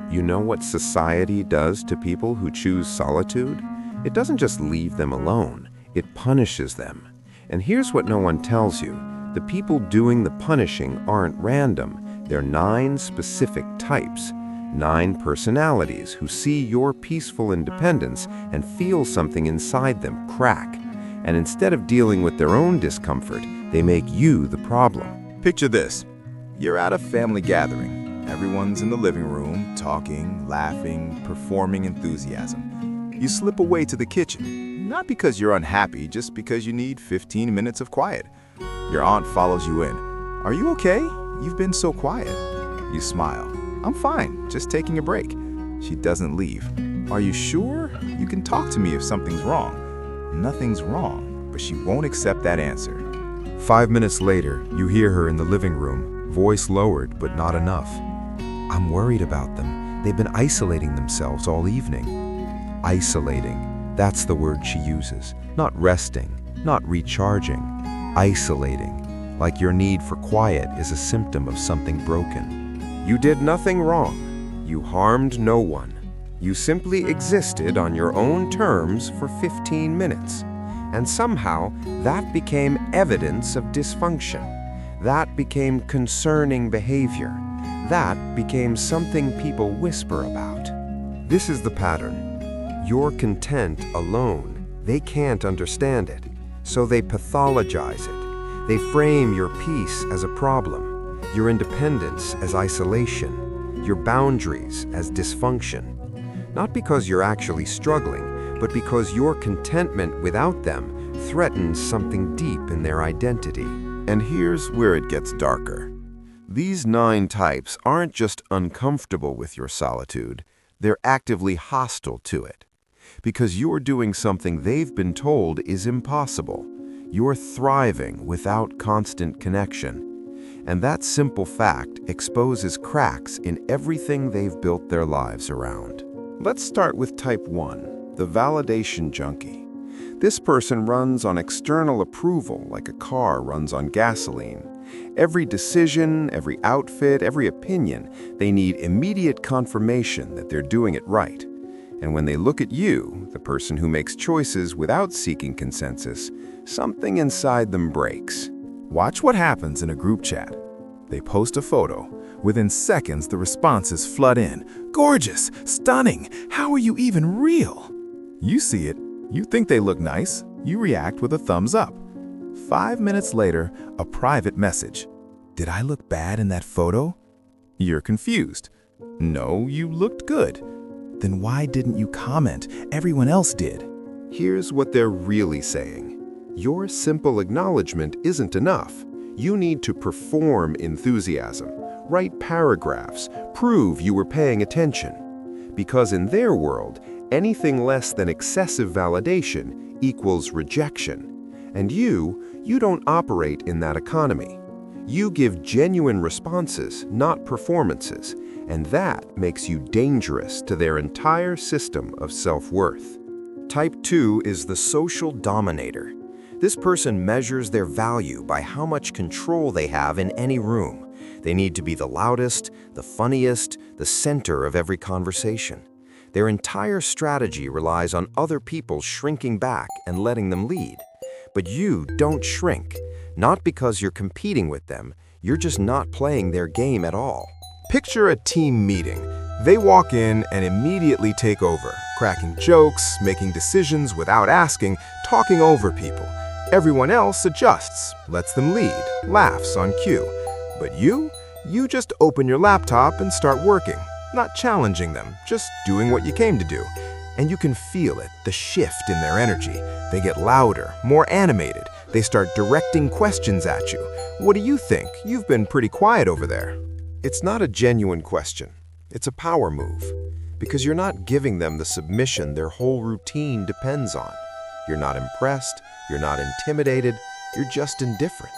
You know what society does to people who choose solitude? It doesn't just leave them alone, it punishes them. And here's what no one tells you. The people doing the punishing aren't random. They're 9 specific types, 9 personalities who see your peaceful independence and feel something inside them crack. And instead of dealing with their own discomfort, they make you the problem. Picture this. You're at a family gathering. Everyone's in the living room, talking, laughing, performing enthusiasm. You slip away to the kitchen, not because you're unhappy, just because you need 15 minutes of quiet. Your aunt follows you in. "Are you okay? You've been so quiet." You smile. "I'm fine, just taking a break." She doesn't leave. "Are you sure? You can talk to me if something's wrong." Nothing's wrong, but she won't accept that answer. 5 minutes later, you hear her in the living room, voice lowered but not enough. "I'm worried about them. They've been isolating themselves all evening." Isolating, that's the word she uses. Not resting, not recharging. Isolating, like your need for quiet is a symptom of something broken. You did nothing wrong. You harmed no one. You simply existed on your own terms for 15 minutes. And somehow, that became evidence of dysfunction. That became concerning behavior. That became something people whisper about. This is the pattern. You're content alone. They can't understand it, so they pathologize it. They frame your peace as a problem, your independence as isolation, your boundaries as dysfunction. Not because you're actually struggling, but because your contentment without them threatens something deep in their identity. And here's where it gets darker. These 9 types aren't just uncomfortable with your solitude, they're actively hostile to it. Because you're doing something they've been told is impossible. You're thriving without constant connection. And that simple fact exposes cracks in everything they've built their lives around. Let's start with type 1, the validation junkie. This person runs on external approval like a car runs on gasoline. Every decision, every outfit, every opinion, they need immediate confirmation that they're doing it right. And when they look at you, the person who makes choices without seeking consensus, something inside them breaks. Watch what happens in a group chat. They post a photo. Within seconds, the responses flood in. "Gorgeous! Stunning! How are you even real?" You see it. You think they look nice. You react with a thumbs up. 5 minutes later, a private message. "Did I look bad in that photo?" You're confused. "No, you looked good." "Then why didn't you comment? Everyone else did." Here's what they're really saying. Your simple acknowledgement isn't enough. You need to perform enthusiasm, write paragraphs, prove you were paying attention. Because in their world, anything less than excessive validation equals rejection. And you don't operate in that economy. You give genuine responses, not performances, and that makes you dangerous to their entire system of self-worth. Type 2 is the social dominator. This person measures their value by how much control they have in any room. They need to be the loudest, the funniest, the center of every conversation. Their entire strategy relies on other people shrinking back and letting them lead. But you don't shrink, not because you're competing with them, you're just not playing their game at all. Picture a team meeting. They walk in and immediately take over, cracking jokes, making decisions without asking, talking over people. Everyone else adjusts, lets them lead, laughs on cue. But you just open your laptop and start working, not challenging them, just doing what you came to do. And you can feel it, the shift in their energy. They get louder, more animated. They start directing questions at you. "What do you think? You've been pretty quiet over there." It's not a genuine question. It's a power move. Because you're not giving them the submission their whole routine depends on. You're not impressed, you're not intimidated, you're just indifferent.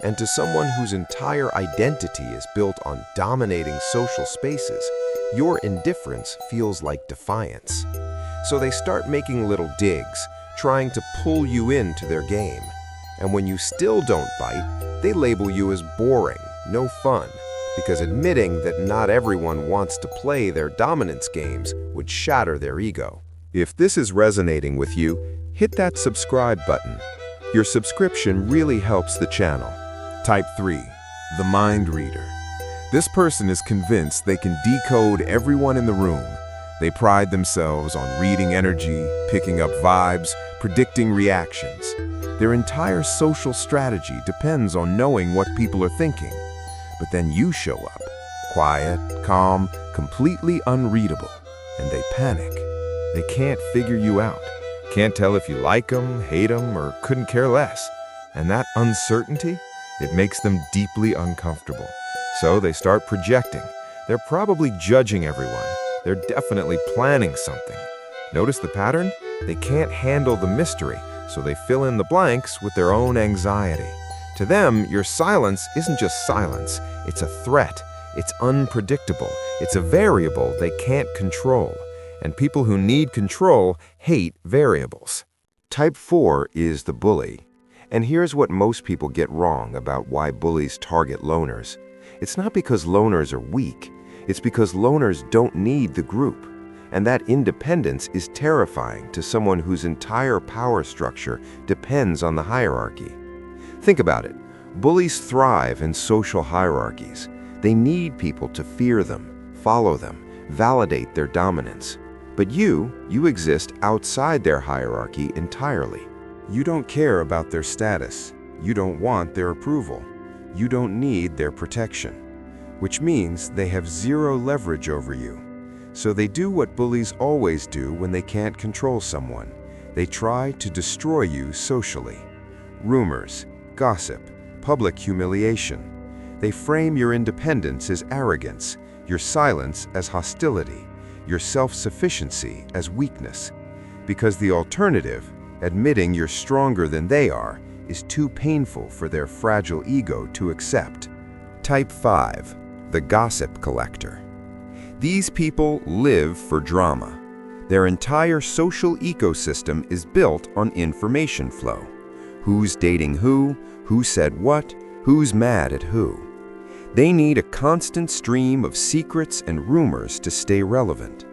And to someone whose entire identity is built on dominating social spaces, your indifference feels like defiance. So they start making little digs, trying to pull you into their game. And when you still don't bite, they label you as boring, no fun, because admitting that not everyone wants to play their dominance games would shatter their ego. If this is resonating with you, hit that subscribe button. Your subscription really helps the channel. Type 3. The mind reader. This person is convinced they can decode everyone in the room. They pride themselves on reading energy, picking up vibes, predicting reactions. Their entire social strategy depends on knowing what people are thinking. But then you show up, quiet, calm, completely unreadable, and they panic. They can't figure you out. Can't tell if you like them, hate them, or couldn't care less. And that uncertainty, it makes them deeply uncomfortable. So they start projecting. They're probably judging everyone. They're definitely planning something. Notice the pattern? They can't handle the mystery, so they fill in the blanks with their own anxiety. To them, your silence isn't just silence. It's a threat. It's unpredictable. It's a variable they can't control. And people who need control hate variables. Type 4 is the bully. And here's what most people get wrong about why bullies target loners. It's not because loners are weak. It's because loners don't need the group. And that independence is terrifying to someone whose entire power structure depends on the hierarchy. Think about it. Bullies thrive in social hierarchies. They need people to fear them, follow them, validate their dominance. But you exist outside their hierarchy entirely. You don't care about their status. You don't want their approval. You don't need their protection. Which means they have zero leverage over you. So they do what bullies always do when they can't control someone. They try to destroy you socially. Rumors, gossip, public humiliation. They frame your independence as arrogance, your silence as hostility, your self-sufficiency as weakness. Because the alternative, admitting you're stronger than they are, is too painful for their fragile ego to accept. Type 5. The gossip collector. These people live for drama. Their entire social ecosystem is built on information flow. Who's dating who said what, who's mad at who. They need a constant stream of secrets and rumors to stay relevant.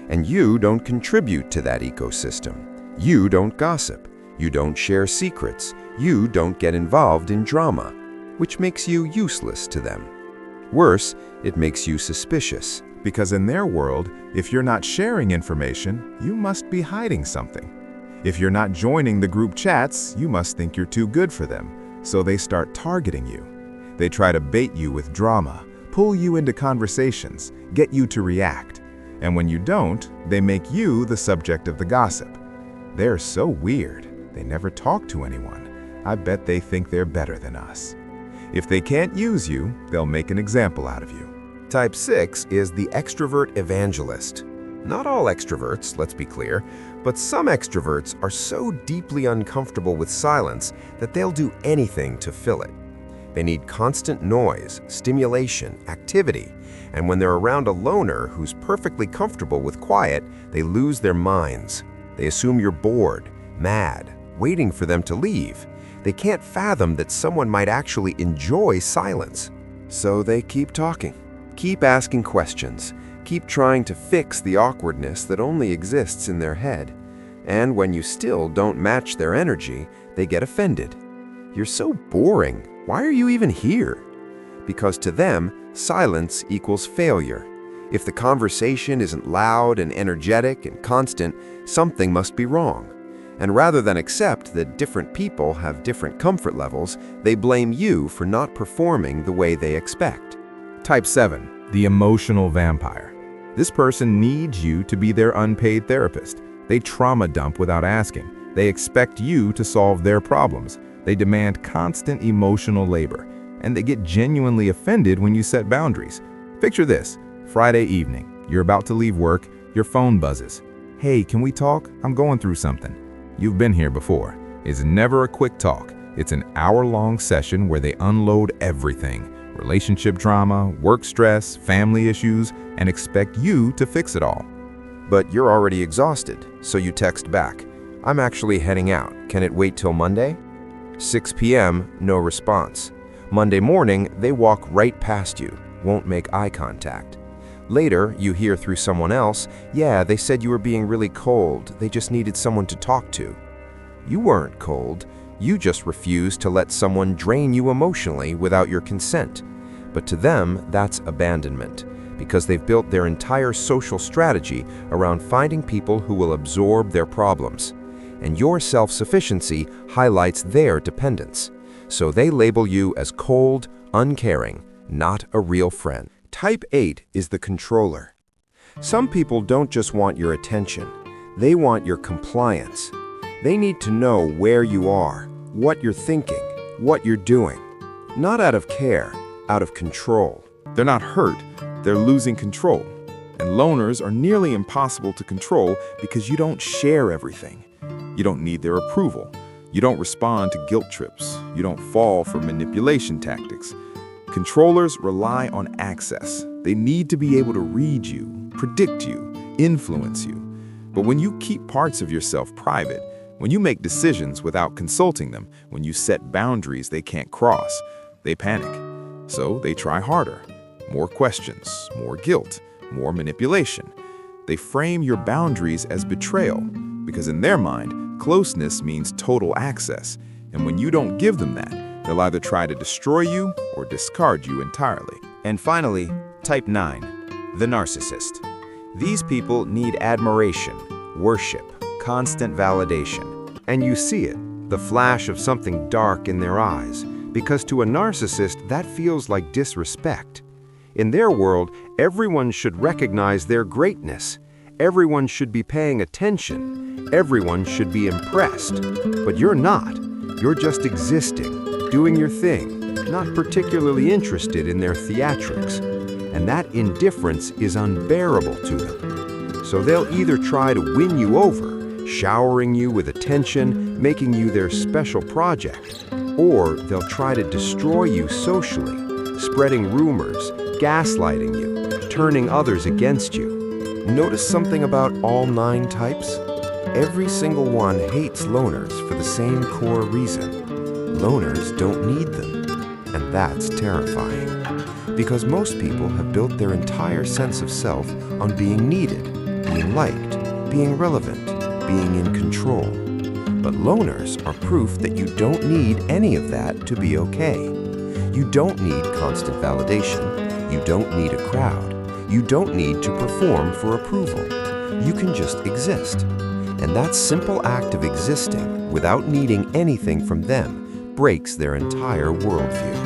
And you don't contribute to that ecosystem. You don't gossip. You don't share secrets. You don't get involved in drama, which makes you useless to them. Worse, it makes you suspicious. Because in their world, if you're not sharing information, you must be hiding something. If you're not joining the group chats, you must think you're too good for them, so they start targeting you. They try to bait you with drama, pull you into conversations, get you to react. And when you don't, they make you the subject of the gossip. They're so weird. They never talk to anyone. I bet they think they're better than us. If they can't use you, they'll make an example out of you. Type 6 is the Extrovert Evangelist. Not all extroverts, let's be clear, but some extroverts are so deeply uncomfortable with silence that they'll do anything to fill it. They need constant noise, stimulation, activity, and when they're around a loner who's perfectly comfortable with quiet, they lose their minds. They assume you're bored, mad, waiting for them to leave. They can't fathom that someone might actually enjoy silence. So they keep talking, keep asking questions, keep trying to fix the awkwardness that only exists in their head. And when you still don't match their energy, they get offended. You're so boring. Why are you even here? Because to them, silence equals failure. If the conversation isn't loud and energetic and constant, something must be wrong. And rather than accept that different people have different comfort levels, they blame you for not performing the way they expect. Type 7. The emotional vampire. This person needs you to be their unpaid therapist. They trauma dump without asking. They expect you to solve their problems. They demand constant emotional labor, and they get genuinely offended when you set boundaries. Picture this: Friday evening, you're about to leave work, your phone buzzes. Hey, can we talk? I'm going through something. You've been here before. It's never a quick talk. It's an hour-long session where they unload everything: relationship drama, work stress, family issues, and expect you to fix it all. But you're already exhausted, so you text back, "I'm actually heading out. Can it wait till Monday?" 6 p.m., no response. Monday morning, they walk right past you. won't make eye contact. Later, you hear through someone else, yeah, they said you were being really cold, they just needed someone to talk to. You weren't cold, you just refused to let someone drain you emotionally without your consent. But to them, that's abandonment, because they've built their entire social strategy around finding people who will absorb their problems. And your self-sufficiency highlights their dependence. So they label you as cold, uncaring, not a real friend. Type 8 is the controller. Some people don't just want your attention, they want your compliance. They need to know where you are, what you're thinking, what you're doing. Not out of care, out of control. They're not hurt, they're losing control. And loners are nearly impossible to control because you don't share everything. You don't need their approval. You don't respond to guilt trips. You don't fall for manipulation tactics. Controllers rely on access. They need to be able to read you, predict you, influence you. But when you keep parts of yourself private, when you make decisions without consulting them, when you set boundaries they can't cross, they panic. So they try harder. More questions, more guilt, more manipulation. They frame your boundaries as betrayal, because in their mind, closeness means total access. And when you don't give them that, they'll either try to destroy you or discard you entirely. And finally, type 9, the narcissist. These people need admiration, worship, constant validation. And you see it, the flash of something dark in their eyes, because to a narcissist, that feels like disrespect. In their world, everyone should recognize their greatness. Everyone should be paying attention. Everyone should be impressed. But you're not. You're just existing, doing your thing, not particularly interested in their theatrics. And that indifference is unbearable to them. So they'll either try to win you over, showering you with attention, making you their special project, or they'll try to destroy you socially, spreading rumors, gaslighting you, turning others against you. Notice something about all 9 types? Every single one hates loners for the same core reason. Loners don't need them. And that's terrifying. Because most people have built their entire sense of self on being needed, being liked, being relevant, being in control. But loners are proof that you don't need any of that to be okay. You don't need constant validation. You don't need a crowd. You don't need to perform for approval. You can just exist. And that simple act of existing without needing anything from them breaks their entire worldview.